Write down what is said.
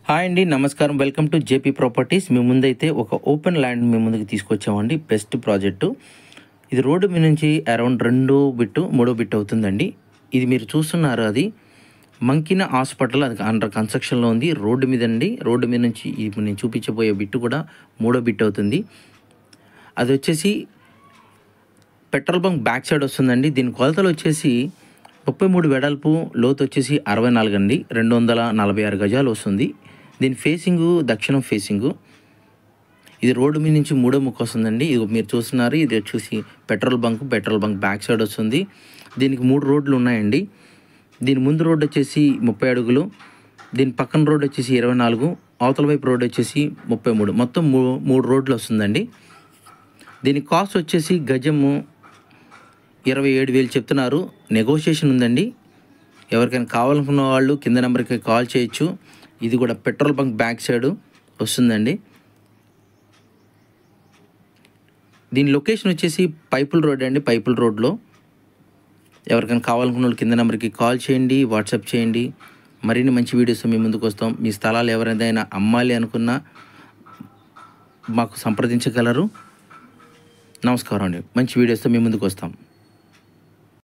Hi అండి, నమస్కారం. Welcome to JP properties. మీ ముందైతే ఒక ఓపెన్ ల్యాండ్ మీ ముందుకు తీసుకొచ్చామండి. బెస్ట్ ప్రాజెక్టు ఇది. రోడ్డు మీద నుంచి అరౌండ్ 3 బిట్ అవుతుందండి. ఇది మీరు చూస్తున్నారు, అది మంకిన హాస్పిటల్, అది అండర్ కన్స్ట్రక్షన్లో ఉంది. రోడ్డు మీద అండి. రోడ్డు మీద నుంచి ఇప్పుడు నేను చూపించబోయే బిట్టు కూడా 3 బిట్ అవుతుంది. అది వచ్చేసి పెట్రోల్ బంక్ బ్యాక్ సైడ్ వస్తుందండి. దీని కొలతలు వచ్చేసి 33 వెడల్పు, లోతు వచ్చేసి 64 అండి. 246 గజాలు వస్తుంది. దీని ఫేసింగు దక్షిణం ఫేసింగు. ఇది రోడ్డు మీద నుంచి 3వ ముక్క వస్తుందండి. ఇది మీరు చూస్తున్నారు, ఇది వచ్చేసి పెట్రోల్ బంక్ బ్యాక్ సైడ్ వస్తుంది. దీనికి 3 రోడ్లు ఉన్నాయండి. దీని ముందు రోడ్డు వచ్చేసి 30 అడుగులు, దీని పక్కన రోడ్డు వచ్చేసి 24, అవతల వైపు రోడ్డు వచ్చేసి 33, మొత్తం 3 రోడ్లు వస్తుందండి. దీని కాస్ట్ వచ్చేసి గజము 27,000 చెప్తున్నారు. నెగోషియేషన్ ఉందండి. ఎవరికైనా కావాలనుకున్న వాళ్ళు కింద నెంబర్కి కాల్ చేయొచ్చు. ఇది కూడా పెట్రోల్ బంక్ బ్యాక్ సైడ్ వస్తుందండి. దీని లొకేషన్ వచ్చేసి పైపుల్ రోడ్ అండి. పైపుల్ రోడ్లో ఎవరికైనా కావాలనుకున్న వాళ్ళు కింద నెంబర్కి కాల్ చేయండి, వాట్సాప్ చేయండి. మరిన్ని మంచి వీడియోస్ మీ ముందుకు వస్తాం. మీ స్థలాలు ఎవరైనా అమ్మాలి అనుకున్నా మాకు సంప్రదించగలరు. నమస్కారం అండి. మంచి వీడియోస్తో మీ ముందుకు వస్తాం.